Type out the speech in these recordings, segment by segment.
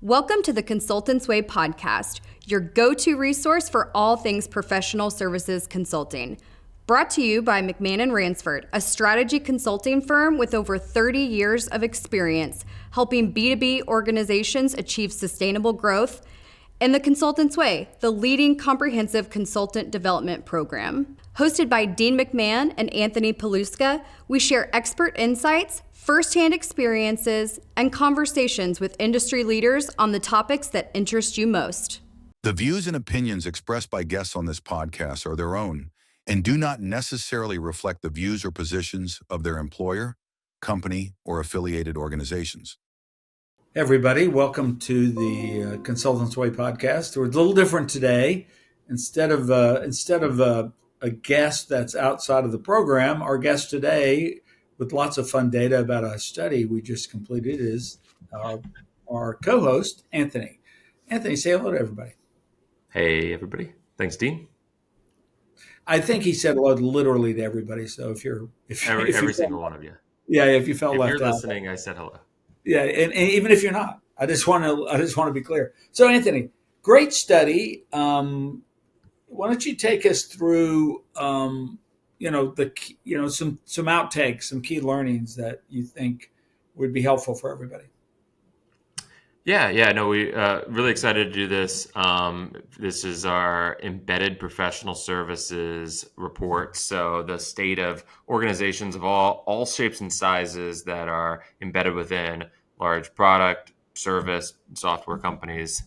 Welcome to the Consultants Way podcast, your go-to resource for all things professional services consulting. Brought to you by McMahon & Ransford, a strategy consulting firm with over 30 years of experience helping B2B organizations achieve sustainable growth, and the Consultants Way, the leading comprehensive consultant development program. Hosted by Dean McMahon and Anthony Paluska, we share expert insights, firsthand experiences, and conversations with industry leaders on the topics that interest you most. The views and opinions expressed by guests on this podcast are their own and do not necessarily reflect the views or positions of their employer, company, or affiliated organizations. Hey everybody, welcome to the Consultants Way podcast. We're a little different today. Instead of a guest that's outside of the program, our guest today, with lots of fun data about a study we just completed, is our co-host, Anthony. Anthony, say hello to everybody. Hey, everybody. Thanks, Dean. I think he said hello literally to everybody. So if every single one of you. Yeah, if you felt if left you're out. listening, I said hello. Yeah, and even if you're not, I just want to be clear. So, Anthony, great study. Why don't you take us through, some outtakes, some key learnings that you think would be helpful for everybody? Yeah. No, we really excited to do this. This is our embedded professional services report. So the state of organizations of all shapes and sizes that are embedded within large product, service, software companies.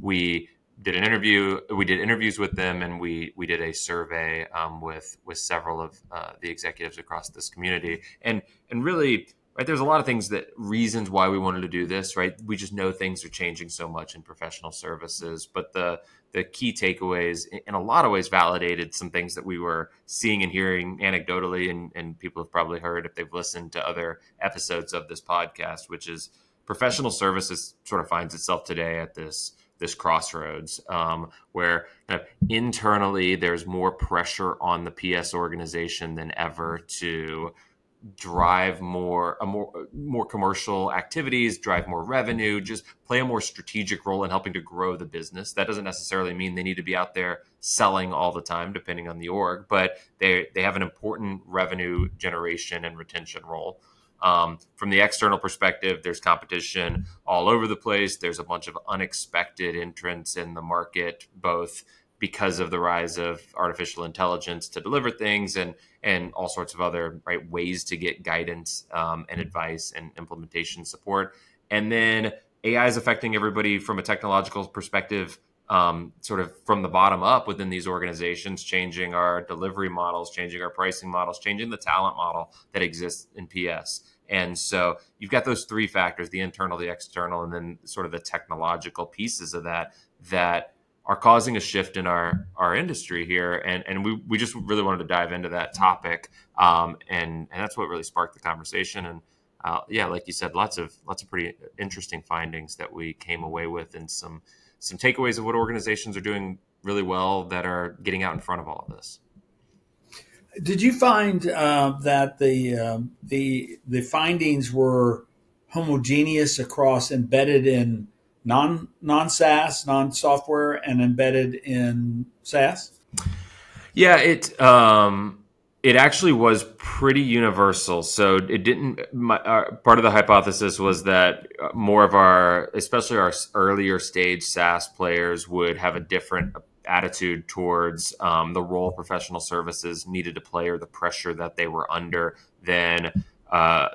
We did interviews with them, and we did a survey with several of the executives across this community, and really. Right, there's a lot of reasons why we wanted to do this, right? We just know things are changing so much in professional services, but the key takeaways in a lot of ways validated some things that we were seeing and hearing anecdotally, and people have probably heard if they've listened to other episodes of this podcast, which is professional services sort of finds itself today at this crossroads, where kind of internally there's more pressure on the PS organization than ever to drive more commercial activities, drive more revenue, just play a more strategic role in helping to grow the business. That doesn't necessarily mean they need to be out there selling all the time, depending on the org, but they have an important revenue generation and retention role. From the external perspective, there's competition all over the place. There's a bunch of unexpected entrants in the market, both because of the rise of artificial intelligence to deliver things and all sorts of other ways to get guidance and advice and implementation support. And then AI is affecting everybody from a technological perspective, sort of from the bottom up within these organizations, changing our delivery models, changing our pricing models, changing the talent model that exists in PS. And so you've got those three factors, the internal, the external, and then sort of the technological pieces of that are causing a shift in our industry here. And we just really wanted to dive into that topic. And that's what really sparked the conversation. And like you said, lots of pretty interesting findings that we came away with, and some takeaways of what organizations are doing really well that are getting out in front of all of this. Did you find that the findings were homogeneous across embedded in non-SaaS, non-software, and embedded in SaaS? Yeah, it actually was pretty universal. So it didn't. Part of the hypothesis was that more of especially our earlier stage SaaS players, would have a different attitude towards the role professional services needed to play, or the pressure that they were under, than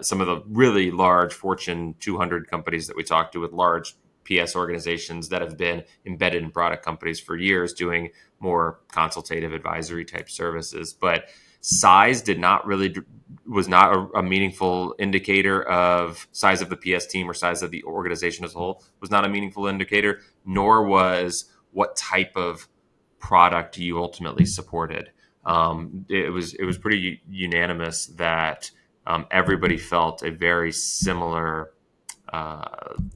some of the really large Fortune 200 companies that we talked to, with large PS organizations that have been embedded in product companies for years, doing more consultative advisory type services. But size was not a meaningful indicator of size of the PS team or size of the organization as a whole, was not a meaningful indicator, nor was what type of product you ultimately supported. It was pretty unanimous that everybody felt a very similar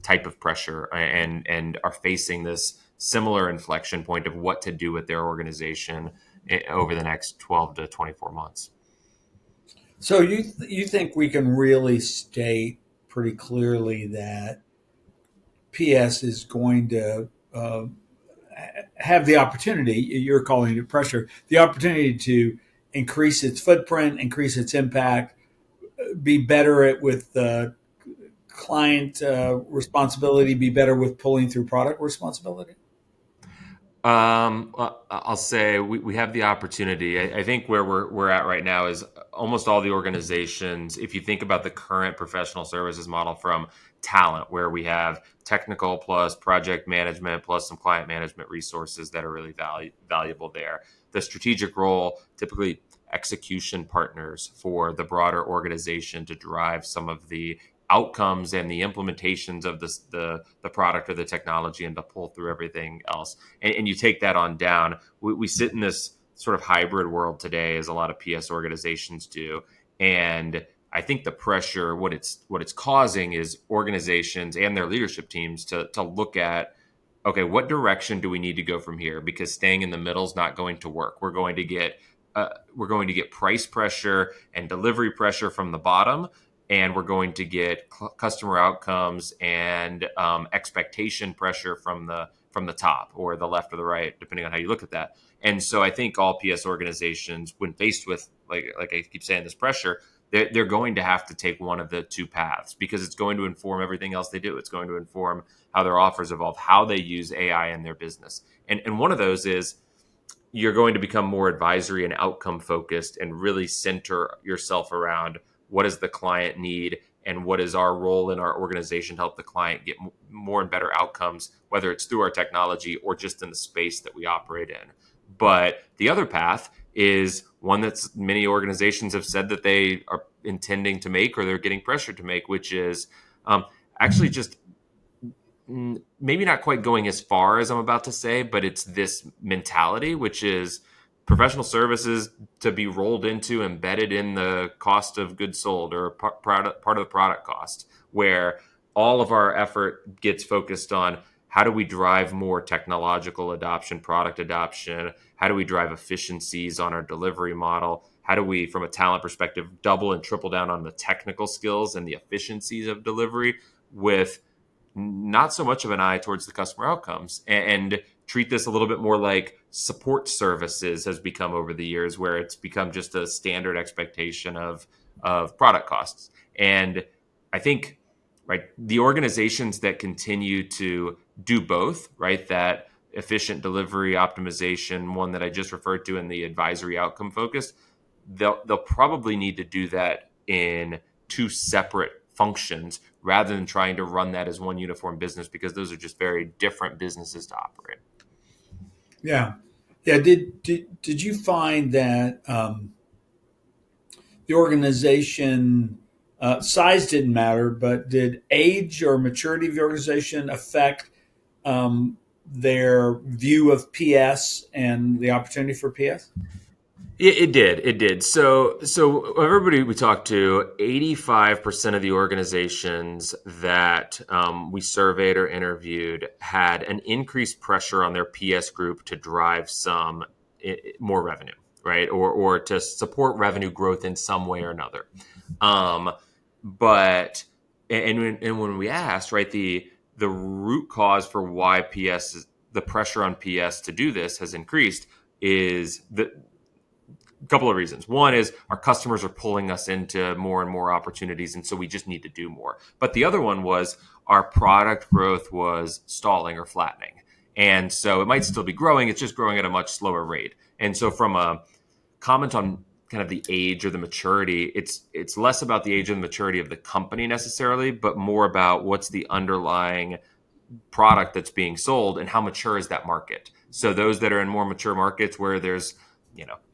type of pressure and are facing this similar inflection point of what to do with their organization over the next 12 to 24 months. So you think we can really state pretty clearly that PS is going to have the opportunity, you're calling it pressure, the opportunity to increase its footprint, increase its impact, be better at with client responsibility, be better with pulling through product responsibility? I'll say we have the opportunity. I think where we're at right now is almost all the organizations. If you think about the current professional services model from talent, where we have technical plus project management plus some client management resources that are really valuable there. The strategic role, typically execution partners for the broader organization to drive some of the outcomes and the implementations of the product or the technology and to pull through everything else. And you take that on down. We sit in this sort of hybrid world today, as a lot of PS organizations do. And I think the pressure, what it's causing is organizations and their leadership teams to look at, okay, what direction do we need to go from here? Because staying in the middle is not going to work. We're going to get price pressure and delivery pressure from the bottom, and we're going to get customer outcomes and expectation pressure from the top or the left or the right, depending on how you look at that. And so I think all PS organizations, when faced with, like I keep saying, this pressure, they're going to have to take one of the two paths, because it's going to inform everything else they do. It's going to inform how their offers evolve, how they use AI in their business. And one of those is you're going to become more advisory and outcome focused and really center yourself around what does the client need and what is our role in our organization to help the client get more and better outcomes, whether it's through our technology or just in the space that we operate in. But the other path is one that many organizations have said that they are intending to make, or they're getting pressured to make, which is actually just maybe not quite going as far as I'm about to say, but it's this mentality, which is professional services to be rolled into, embedded in the cost of goods sold, or part of the product cost, where all of our effort gets focused on how do we drive more technological adoption, product adoption? How do we drive efficiencies on our delivery model? How do we, from a talent perspective, double and triple down on the technical skills and the efficiencies of delivery, with not so much of an eye towards the customer outcomes, and treat this a little bit more like support services has become over the years, where it's become just a standard expectation of product costs. And I think, right, the organizations that continue to do both, right, that efficient delivery optimization, one that I just referred to, and the advisory outcome focused, they'll probably need to do that in two separate functions rather than trying to run that as one uniform business, because those are just very different businesses to operate. Yeah. Did you find that the organization size didn't matter, but did age or maturity of the organization affect their view of PS and the opportunity for PS? It did. It did. So everybody we talked to, 85% of the organizations that we surveyed or interviewed had an increased pressure on their PS group to drive some more revenue, right? Or to support revenue growth in some way or another. But when we asked, right, the root cause for why the pressure on PS to do this has increased is a couple of reasons. One is our customers are pulling us into more and more opportunities, and so we just need to do more. But the other one was our product growth was stalling or flattening. And so it might still be growing, it's just growing at a much slower rate. And so from a comment on kind of the age or the maturity, it's less about the age and the maturity of the company necessarily, but more about what's the underlying product that's being sold and how mature is that market. So those that are in more mature markets where there's,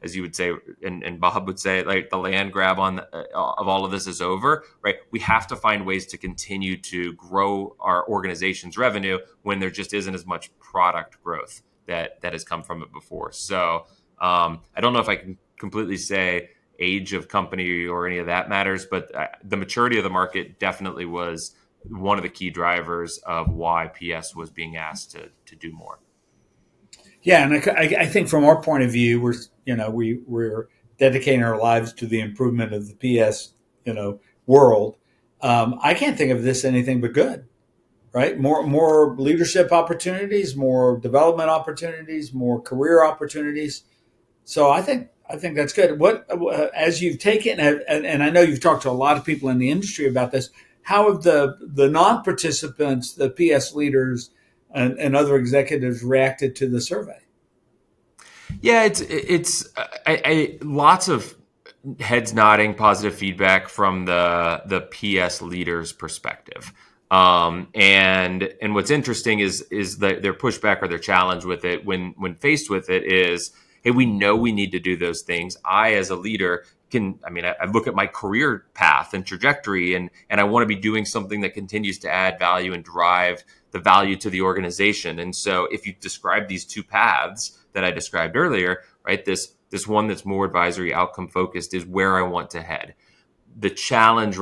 as you would say, and Bob would say, like, the land grab of all of this is over, right? We have to find ways to continue to grow our organization's revenue when there just isn't as much product growth that has come from it before. So I don't know if I can completely say age of company or any of that matters, but the maturity of the market definitely was one of the key drivers of why PS was being asked to do more. Yeah, and I think from our point of view, we're dedicating our lives to the improvement of the PS world. I can't think of this anything but good. right? More leadership opportunities, more development opportunities, more career opportunities. So I think that's good. What as you've taken and I know you've talked to a lot of people in the industry about this. How have the non-participants, the PS leaders, and other executives reacted to the survey? Yeah, it's lots of heads nodding, positive feedback from the PS leaders' perspective. And what's interesting is that their pushback or their challenge with it when faced with it is, hey, we know we need to do those things. I, as a leader, I look at my career path and trajectory, and I want to be doing something that continues to add value and drive the value to the organization. And so if you describe these two paths that I described earlier, right, this one that's more advisory, outcome focused is where I want to head. The challenge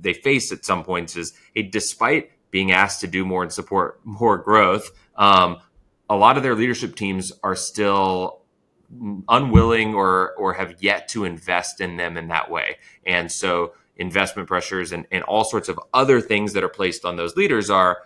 they face at some points is, hey, despite being asked to do more and support more growth, a lot of their leadership teams are still unwilling or have yet to invest in them in that way. And so investment pressures and all sorts of other things that are placed on those leaders are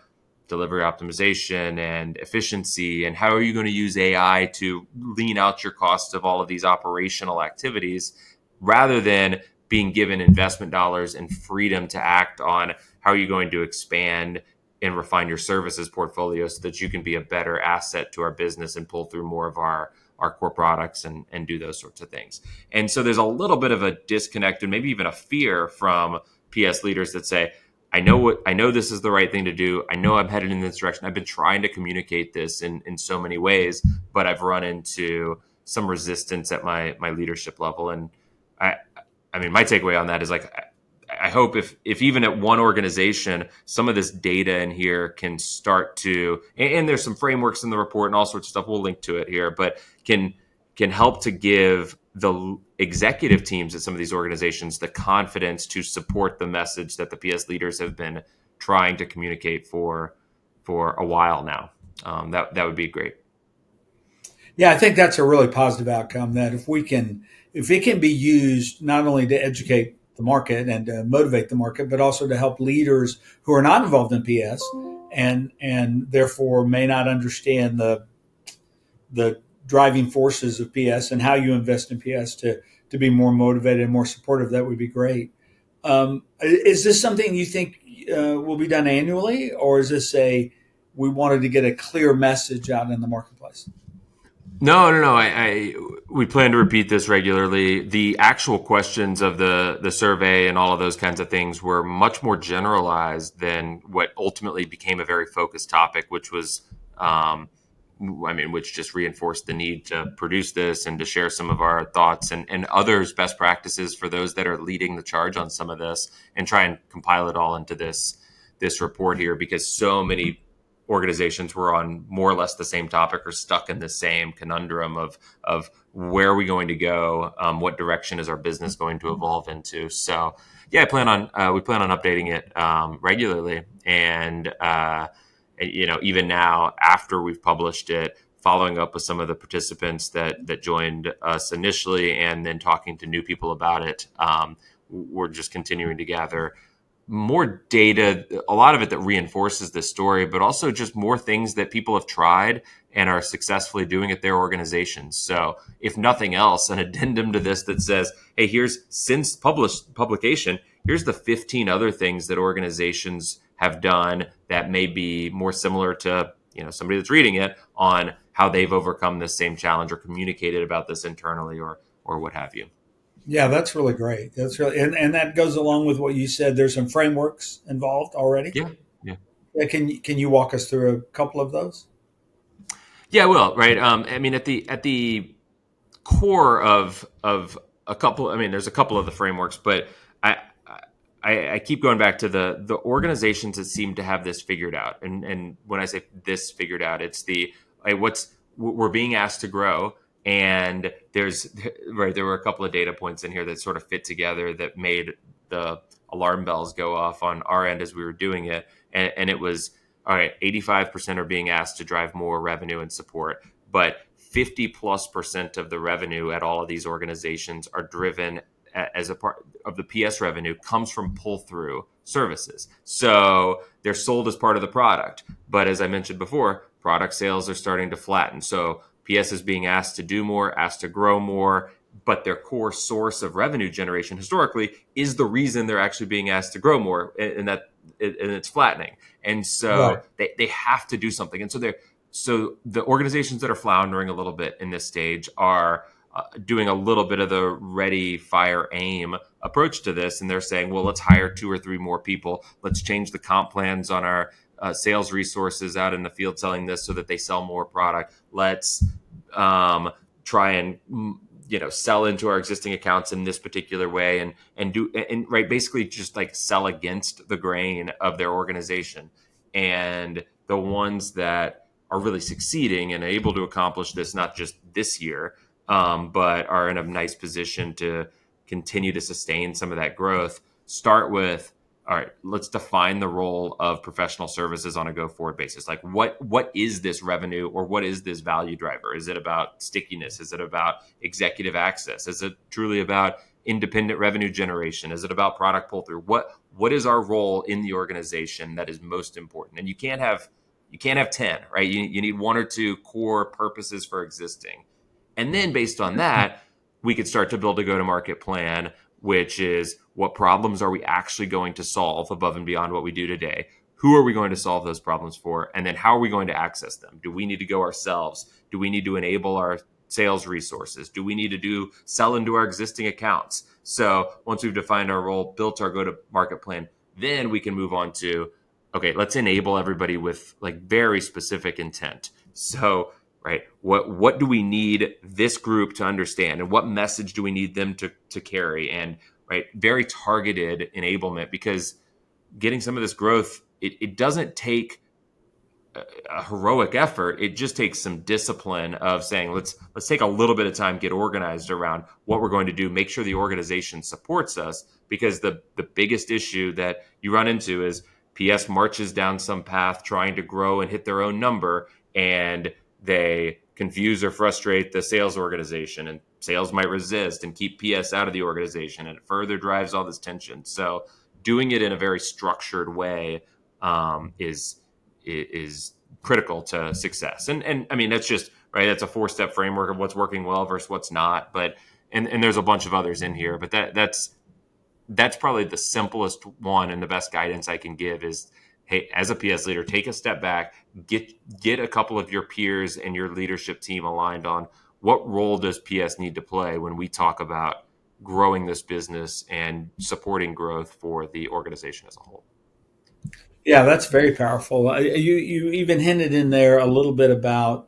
delivery optimization and efficiency, and how are you going to use AI to lean out your cost of all of these operational activities, rather than being given investment dollars and freedom to act on how are you going to expand and refine your services portfolio so that you can be a better asset to our business and pull through more of our core products and do those sorts of things. And so there's a little bit of a disconnect and maybe even a fear from PS leaders that say, I know this is the right thing to do. I know I'm headed in this direction. I've been trying to communicate this in so many ways, but I've run into some resistance at my leadership level. And I mean, my takeaway on that is, like, I hope if even at one organization, some of this data in here can start to, and there's some frameworks in the report and all sorts of stuff, we'll link to it here, but can help to give the executive teams at some of these organizations the confidence to support the message that the PS leaders have been trying to communicate for a while now. That would be great. Yeah, I think that's a really positive outcome. That if it can be used not only to educate the market and to motivate the market, but also to help leaders who are not involved in PS and therefore may not understand the driving forces of PS and how you invest in PS to be more motivated and more supportive. That would be great. Is this something you think will be done annually, or is this we wanted to get a clear message out in the marketplace? No. We plan to repeat this regularly. The actual questions of the survey and all of those kinds of things were much more generalized than what ultimately became a very focused topic, which was, which just reinforced the need to produce this and to share some of our thoughts and others' best practices for those that are leading the charge on some of this, and try and compile it all into this report here, because so many organizations were on more or less the same topic or stuck in the same conundrum of where are we going to go, what direction is our business going to evolve into. So yeah, we plan on updating it regularly, and even now after we've published it, following up with some of the participants that joined us initially, and then talking to new people about it. We're just continuing to gather more data, a lot of it that reinforces this story, but also just more things that people have tried and are successfully doing at their organizations. So if nothing else, an addendum to this that says, hey, here's, since publication, here's the 15 other things that organizations have done that may be more similar to, somebody that's reading it, on how they've overcome this same challenge or communicated about this internally or what have you. Yeah, that's really great. That's really, and that goes along with what you said. There's some frameworks involved already. Yeah. Can you walk us through a couple of those? Yeah, I will. Right. At the core of a couple. There's a couple of the frameworks, but I keep going back to the organizations that seem to have this figured out. And when I say this figured out, it's we're being asked to grow. And there were a couple of data points in here that sort of fit together that made the alarm bells go off on our end as we were doing it. And it was, all right, 85% are being asked to drive more revenue and support, but 50+% of the revenue at all of these organizations are driven as a part of the PS revenue comes from pull-through services. So they're sold as part of the product. But as I mentioned before, product sales are starting to flatten. So PS is being asked to do more, asked to grow more, but their core source of revenue generation historically is the reason they're actually being asked to grow more, and it's flattening. And Right. so they have to do something. And so the organizations that are floundering a little bit in this stage are doing a little bit of the ready, fire, aim approach to this. And they're saying, well, let's hire 2 or 3 more people. Let's change the comp plans on our sales resources out in the field selling this so that they sell more product. Let's try and sell into our existing accounts in this particular way and basically just like sell against the grain of their organization. And the ones that are really succeeding and able to accomplish this, not just this year, but are in a nice position to continue to sustain some of that growth, start with, all right, let's define the role of professional services on a go-forward basis. Like what is this revenue, or what is this value driver? Is it about stickiness? Is it about executive access? Is it truly about independent revenue generation? Is it about product pull-through? What is our role in the organization that is most important? And you can't have 10, right? You need 1 or 2 core purposes for existing. And then based on that, we could start to build a go-to-market plan, which is what problems are we actually going to solve above and beyond what we do today? Who are we going to solve those problems for? And then how are we going to access them? Do we need to go ourselves? Do we need to enable our sales resources? Do we need to sell into our existing accounts? So once we've defined our role, built our go-to-market plan, then we can move on to, okay, let's enable everybody with like very specific intent. So, right, what do we need this group to understand, and what message do we need them to carry? And right, very targeted enablement, because getting some of this growth, it doesn't take a heroic effort. It just takes some discipline of saying, let's take a little bit of time, get organized around what we're going to do, make sure the organization supports us, because the biggest issue that you run into is PS marches down some path trying to grow and hit their own number, and they confuse or frustrate the sales organization, and sales might resist and keep PS out of the organization, and it further drives all this tension. So doing it in a very structured way is critical to success. And I mean, that's just right. That's a 4-step framework of what's working well versus what's not. But and there's a bunch of others in here, but that's probably the simplest one, and the best guidance I can give is, hey, as a PS leader, take a step back, get a couple of your peers and your leadership team aligned on what role does PS need to play when we talk about growing this business and supporting growth for the organization as a whole. Yeah, that's very powerful. You even hinted in there a little bit about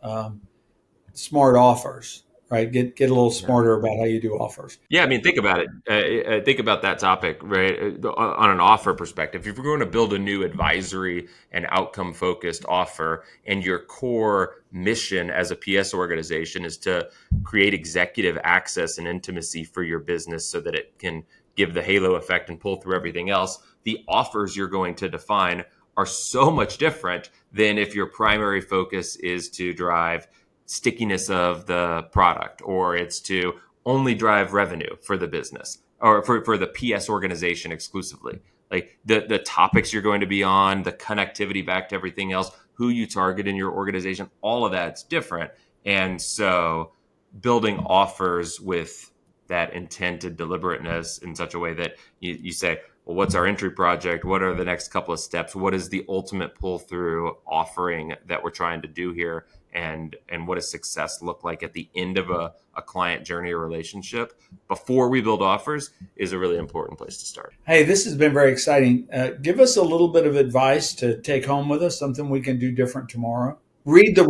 smart offers, right? Get a little smarter about how you do offers. Yeah, I mean, think about it. Think about that topic, right? On an offer perspective, if you're going to build a new advisory and outcome-focused offer, and your core mission as a PS organization is to create executive access and intimacy for your business so that it can give the halo effect and pull through everything else, the offers you're going to define are so much different than if your primary focus is to drive stickiness of the product, or it's to only drive revenue for the business, or for the PS organization exclusively. Like the topics you're going to be on, the connectivity back to everything else, who you target in your organization, all of that's different. And so building offers with that intent and deliberateness in such a way that you say, well, what's our entry project? What are the next couple of steps? What is the ultimate pull through offering that we're trying to do here? And what does success look like at the end of a client journey or relationship before we build offers is a really important place to start. Hey, this has been very exciting. Give us a little bit of advice to take home with us, something we can do different tomorrow. Read the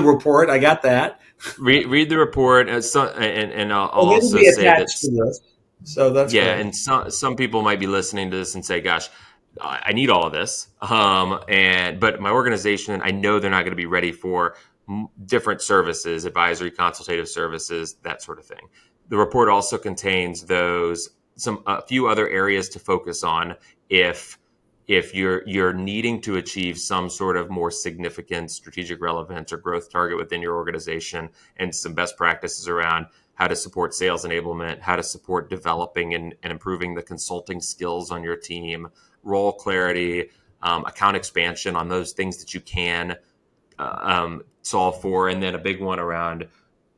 report. I got that. Read the report, and I'll also say that. So that's yeah, great. And some people might be listening to this and say, "Gosh, I need all of this," but my organization, I know they're not going to be ready for different services, advisory, consultative services, that sort of thing. The report also contains a few other areas to focus on if you're needing to achieve some sort of more significant strategic relevance or growth target within your organization, and some best practices around how to support sales enablement, how to support developing and improving the consulting skills on your team, role clarity, account expansion on those things that you can solve for. And then a big one around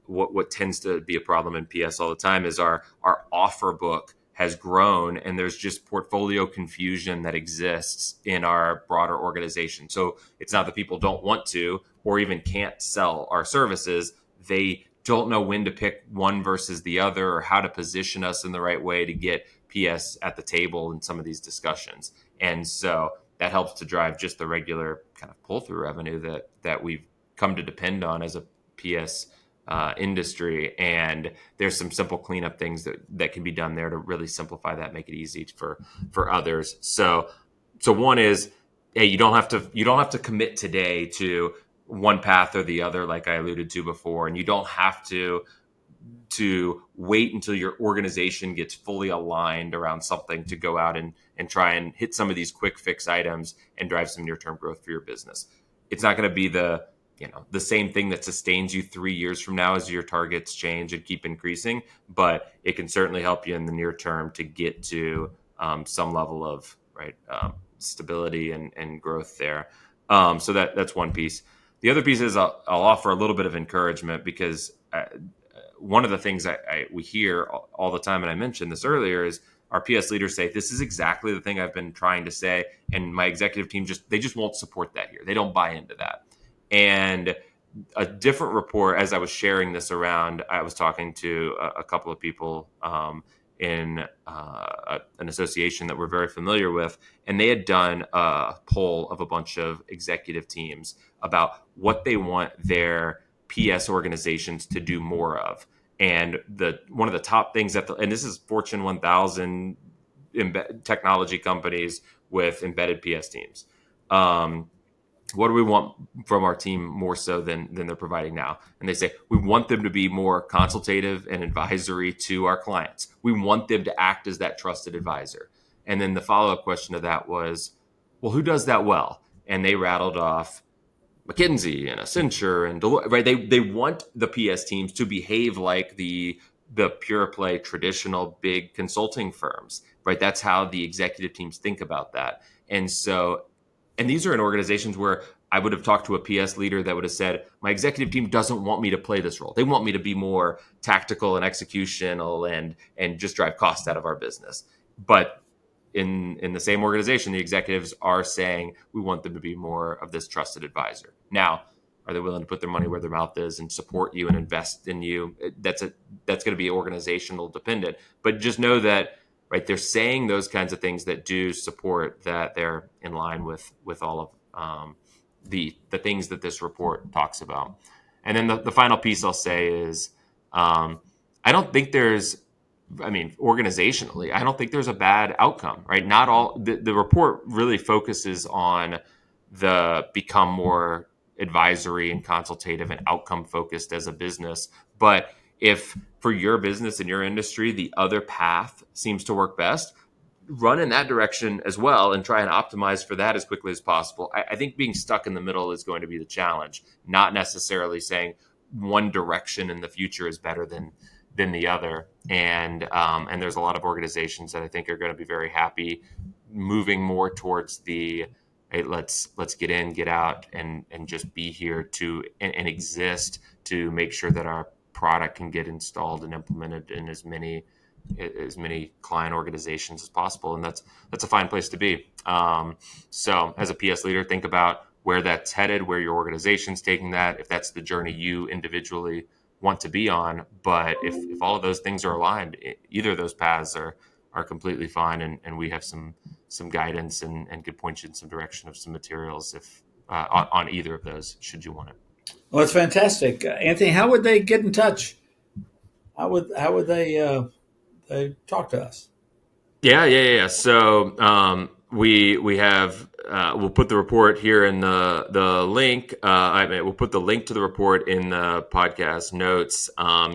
what tends to be a problem in PS all the time is our offer book has grown, and there's just portfolio confusion that exists in our broader organization. So it's not that people don't want to or even can't sell our services. They don't know when to pick one versus the other, or how to position us in the right way to get PS at the table in some of these discussions. And so that helps to drive just the regular kind of pull-through revenue that we've come to depend on as a PS industry. And there's some simple cleanup things that can be done there to really simplify that, make it easy for others. So one is, hey, you don't have to commit today to one path or the other, like I alluded to before, and you don't have to wait until your organization gets fully aligned around something to go out and try and hit some of these quick fix items and drive some near-term growth for your business. It's not going to be the same thing that sustains you 3 years from now as your targets change and keep increasing, but it can certainly help you in the near term to get to some level of stability and growth there. So that's one piece. The other piece is I'll offer a little bit of encouragement, because one of the things we hear all the time, and I mentioned this earlier, is our PS leaders say, this is exactly the thing I've been trying to say, and my executive team just won't support that here. They don't buy into that. And a different report, as I was sharing this around, I was talking to a couple of people in an association that we're very familiar with, and they had done a poll of a bunch of executive teams about what they want their PS organizations to do more of. And one of the top things and this is Fortune 1000 technology companies with embedded PS teams. What do we want from our team more so than they're providing now? And they say, we want them to be more consultative and advisory to our clients. We want them to act as that trusted advisor. And then the follow-up question to that was, well, who does that well? And they rattled off McKinsey and Accenture and Deloitte, right? They want the PS teams to behave like the pure play traditional big consulting firms, right? That's how the executive teams think about that. And these are in organizations where I would have talked to a PS leader that would have said, my executive team doesn't want me to play this role. They want me to be more tactical and executional and just drive costs out of our business. But in the same organization, the executives are saying, we want them to be more of this trusted advisor. Now, are they willing to put their money where their mouth is and support you and invest in you? That's going to be organizational dependent. But just know that, right, they're saying those kinds of things that do support that they're in line with all of the things that this report talks about. And then the final piece I'll say is, I don't think organizationally, I don't think there's a bad outcome, right? Not all, the report really focuses on the become more advisory and consultative and outcome focused as a business. But if for your business and your industry, the other path seems to work best, run in that direction as well and try and optimize for that as quickly as possible. I think being stuck in the middle is going to be the challenge, not necessarily saying one direction in the future is better than the other. And there's a lot of organizations that I think are going to be very happy moving more towards the, hey, let's get in, get out, and just be here and exist to make sure that our product can get installed and implemented in as many client organizations as possible. And that's a fine place to be. So as a PS leader, think about where that's headed, where your organization's taking that, if that's the journey you individually want to be on. But if all of those things are aligned, either of those paths are completely fine. And we have some guidance and could point you in some direction of some materials on either of those, should you want it. Well, that's fantastic. Anthony, how would they get in touch? How would they talk to us? Yeah. So we have we'll put the report here in the link. We'll put the link to the report in the podcast notes.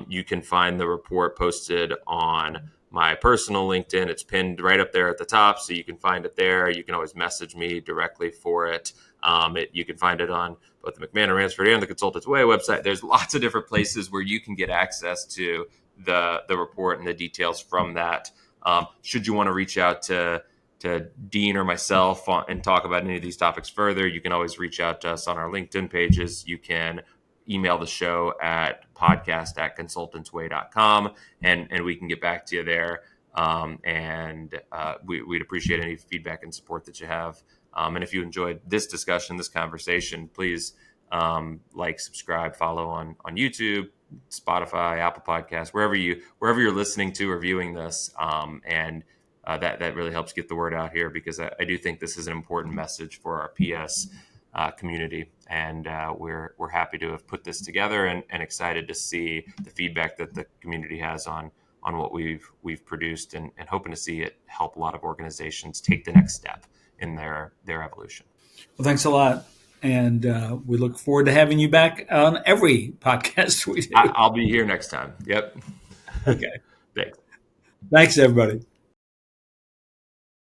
You can find the report posted on my personal LinkedIn. It's pinned right up there at the top, so you can find it there. You can always message me directly for it. You can find it on both the McMahon and Ransford and the Consultants Way website. There's lots of different places where you can get access to the report and the details from that. Should you want to reach out to Dean or myself and talk about any of these topics further, you can always reach out to us on our LinkedIn pages. You can email the show at podcast@consultantsway.com, and we can get back to you there. We'd appreciate any feedback and support that you have. And if you enjoyed this discussion, this conversation, please like, subscribe, follow on YouTube, Spotify, Apple Podcasts, wherever you're listening to or viewing this. That really helps get the word out here, because I do think this is an important message for our PS community, and we're happy to have put this together and excited to see the feedback that the community has on what we've produced, and hoping to see it help a lot of organizations take the next step in their evolution. Well, thanks a lot. And we look forward to having you back on every podcast we do. I'll be here next time. Yep. Okay. Thanks. Thanks, everybody.